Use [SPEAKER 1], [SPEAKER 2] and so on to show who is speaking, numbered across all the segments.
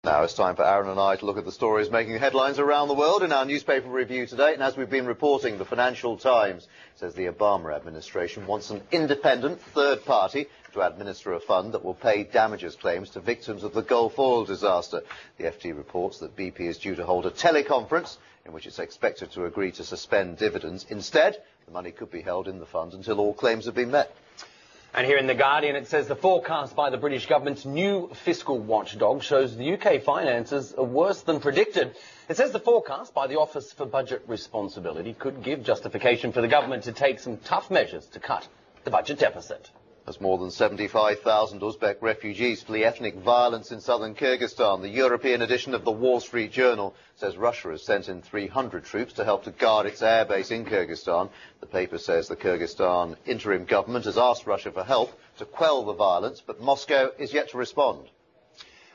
[SPEAKER 1] Now it's time for Aaron and I to look at the stories making headlines around the world in our newspaper review today. And as we've been reporting, the Financial Times says the Obama administration wants an independent third party to administer a fund that will pay damages claims to victims of the Gulf oil disaster. The FT reports that BP is due to hold a teleconference in which it's expected to agree to suspend dividends. Instead, the money could be held in the fund until all claims have been met.
[SPEAKER 2] And here in The Guardian, it says the forecast by the British government's new fiscal watchdog shows the UK finances are worse than predicted. It says the forecast by the Office for Budget Responsibility could give justification for the government to take some tough measures to cut the budget deficit.
[SPEAKER 1] As more than 75,000 Uzbek refugees flee ethnic violence in southern Kyrgyzstan, the European edition of the Wall Street Journal says Russia has sent in 300 troops to help to guard its airbase in Kyrgyzstan. The paper says the Kyrgyzstan interim government has asked Russia for help to quell the violence, but Moscow is yet to respond.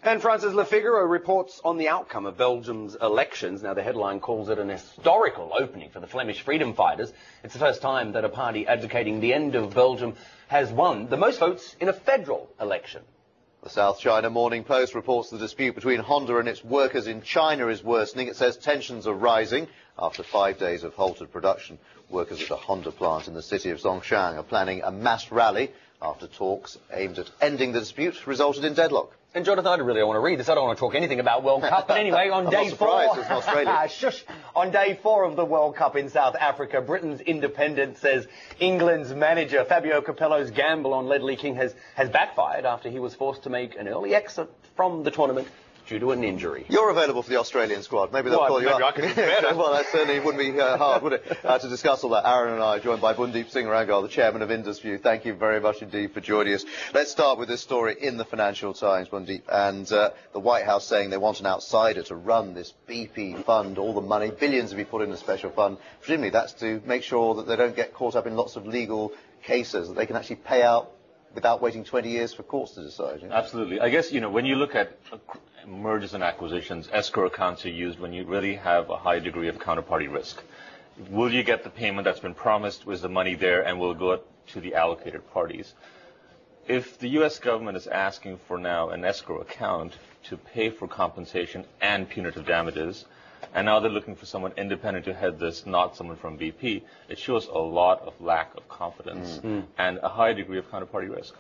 [SPEAKER 2] And France's Le Figaro reports on the outcome of Belgium's elections. Now, the headline calls it an historical opening for the Flemish freedom fighters. It's the first time that a party advocating the end of Belgium has won the most votes in a federal election.
[SPEAKER 1] The South China Morning Post reports the dispute between Honda and its workers in China is worsening. It says tensions are rising after 5 days of halted production. Workers at a Honda plant in the city of Zhongshan are planning a mass rally after talks aimed at ending the dispute resulted in deadlock.
[SPEAKER 2] And Jonathan, I really don't want to read this. I don't want to talk anything about World Cup. But anyway, on day on day 4 of the World Cup in South Africa, Britain's Independent says England's manager Fabio Capello's gamble on Ledley King has backfired after he was forced to make an early exit from the tournament due to an injury.
[SPEAKER 1] You're available for the Australian squad. Maybe they'll call you up.
[SPEAKER 2] I could do better.
[SPEAKER 1] Well, that certainly wouldn't be hard, would it? To discuss all that, Aaron and I are joined by Bundeep Singh Rangar, the chairman of IndusView. Thank you very much indeed for joining us. Let's start with this story in the Financial Times, Bundeep, and the White House saying they want an outsider to run this BP fund, all the money, billions to be put in a special fund. Presumably that's to make sure that they don't get caught up in lots of legal cases, that they can actually pay out without waiting 20 years for courts to decide. You know?
[SPEAKER 3] Absolutely. I guess, when you look at mergers and acquisitions, escrow accounts are used when you really have a high degree of counterparty risk. Will you get the payment that's been promised? Was the money there? And will it go to the allocated parties? If the U.S. government is asking for now an escrow account to pay for compensation and punitive damages, and now they're looking for someone independent to head this, not someone from BP, it shows a lot of lack of confidence and a high degree of counterparty risk.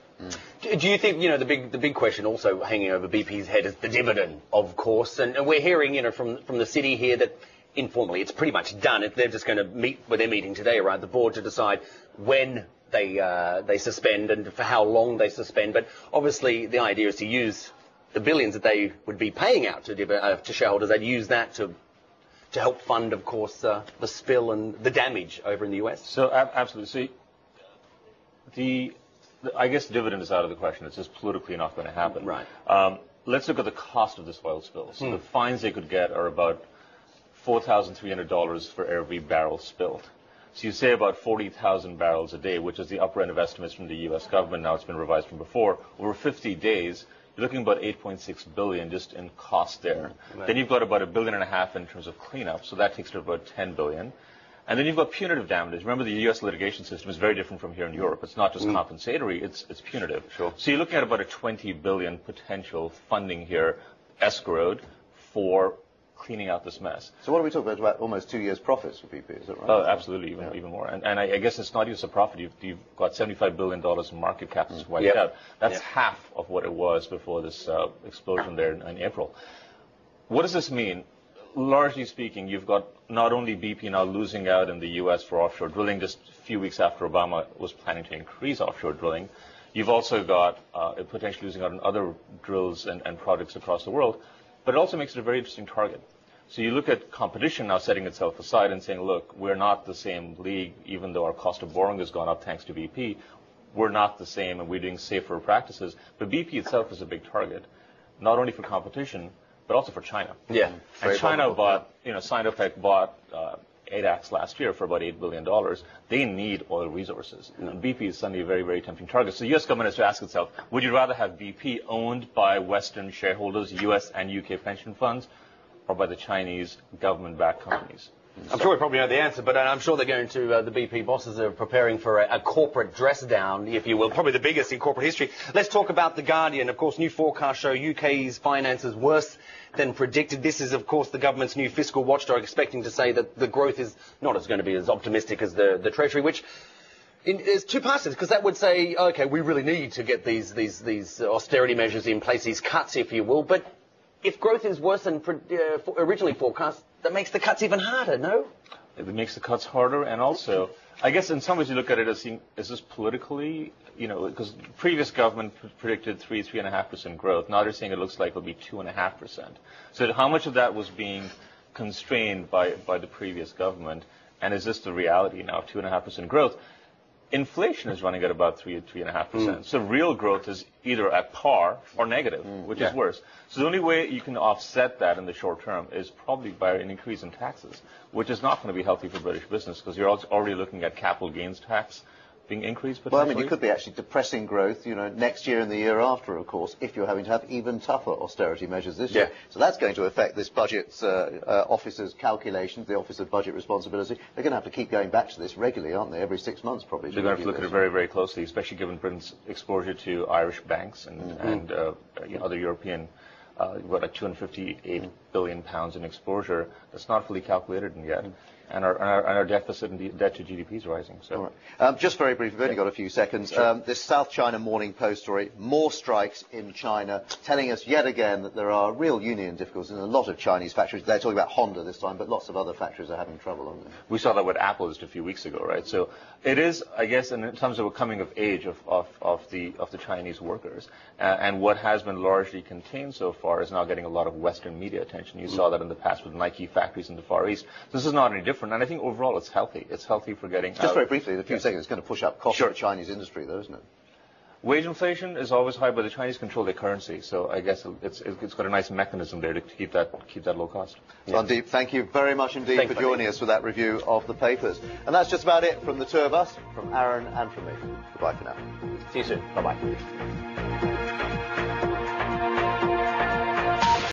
[SPEAKER 2] Do you think, the big question also hanging over BP's head is the dividend, of course, and we're hearing, from the city here that informally it's pretty much done. They're just going to meet, they're meeting today, right, the board to decide when they suspend and for how long they suspend. But obviously the idea is to use the billions that they would be paying out to shareholders. They'd use that to help fund, of course, the spill and the damage over in the US.
[SPEAKER 3] So absolutely. See, I guess dividend is out of the question. It's just politically not going to happen.
[SPEAKER 2] Right.
[SPEAKER 3] Let's look at the cost of this oil spill. So the fines they could get are about $4,300 for every barrel spilled. So you say about 40,000 barrels a day, which is the upper end of estimates from the U.S. government. Now it's been revised from before. Over 50 days, you're looking about $8.6 billion just in cost there. Right. Then you've got about $1.5 billion in terms of cleanup, so that takes to about $10 billion. And then you've got punitive damages. Remember, the U.S. litigation system is very different from here in Europe. It's not just compensatory, it's punitive.
[SPEAKER 1] Sure.
[SPEAKER 3] So you're looking at about a $20 billion potential funding here, escrowed, for cleaning out this mess.
[SPEAKER 1] So what are we talking about almost 2 years' profits for BP, is that right?
[SPEAKER 3] Oh, absolutely, even more. And I guess it's not just a profit. You've got $75 billion in market cap that's wiped out. That's half of what it was before this explosion there in April. What does this mean? Largely speaking, you've got not only BP now losing out in the U.S. for offshore drilling just a few weeks after Obama was planning to increase offshore drilling. You've also got potentially losing out on other drills and projects across the world. But it also makes it a very interesting target. So you look at competition now setting itself aside and saying, look, we're not the same league, even though our cost of borrowing has gone up thanks to BP. We're not the same, and we're doing safer practices. But BP itself is a big target, not only for competition, but also for China.
[SPEAKER 2] Yeah.
[SPEAKER 3] And China bought, Sinopec bought ADAX last year for about $8 billion. They need oil resources. And BP is suddenly a very, very tempting target. So the U.S. government has to ask itself, would you rather have BP owned by Western shareholders, U.S. and UK pension funds, or by the Chinese government-backed companies?
[SPEAKER 2] I'm sure we probably know the answer, but I'm sure they're going to, the BP bosses are preparing for a corporate dress down, if you will, probably the biggest in corporate history. Let's talk about The Guardian. Of course, new forecasts show UK's finances worse than predicted. This is, of course, the government's new fiscal watchdog, expecting to say that the growth is not as going to be as optimistic as the Treasury, which there's two parts to this, because that would say, okay, we really need to get these austerity measures in place, these cuts, if you will, but if growth is worse than originally forecast, that makes the cuts even harder, no?
[SPEAKER 3] It makes the cuts harder, and also, I guess in some ways you look at it as seeing, is this politically, because the previous government predicted 3.5% growth. Now they're saying it looks like it'll be 2.5%. So how much of that was being constrained by the previous government, and is this the reality now of 2.5% growth? Inflation is running at about 3.5%. So real growth is either at par or negative, which is worse. So the only way you can offset that in the short term is probably by an increase in taxes, which is not going to be healthy for British business, because you're already looking at capital gains tax being increased potentially.
[SPEAKER 1] Well, I mean, you could be actually depressing growth, next year and the year after, of course, if you're having to have even tougher austerity measures this year. So that's going to affect this budget's officer's calculations, the Office of Budget Responsibility. They're going to have to keep going back to this regularly, aren't they? Every 6 months, probably.
[SPEAKER 3] They're going to have to look at it very, very closely, especially given Britain's exposure to Irish banks and other European, like 258 billion pounds in exposure. That's not fully calculated yet. And our deficit and debt to GDP is rising. So,
[SPEAKER 1] just very briefly, we've only got a few seconds. Sure. This South China Morning Post story: more strikes in China, telling us yet again that there are real union difficulties in a lot of Chinese factories. They're talking about Honda this time, but lots of other factories are having trouble, aren't they?
[SPEAKER 3] We saw that with Apple just a few weeks ago, right? So it is, I guess, in terms of a coming of age of the Chinese workers, and what has been largely contained so far is now getting a lot of Western media attention. You saw that in the past with Nike factories in the Far East. This is not any different. And I think overall it's healthy. It's healthy for getting
[SPEAKER 1] Just very briefly, in a few seconds, it's going to push up costs for the Chinese industry, though, isn't it?
[SPEAKER 3] Wage inflation is always high, but the Chinese control their currency, so I guess it's got a nice mechanism there to keep that low cost.
[SPEAKER 1] Bundeep, thank you very much indeed for joining us for that review of the papers. And that's just about it from the two of us, from Aaron and from me. Goodbye for now.
[SPEAKER 2] See you soon. Bye-bye.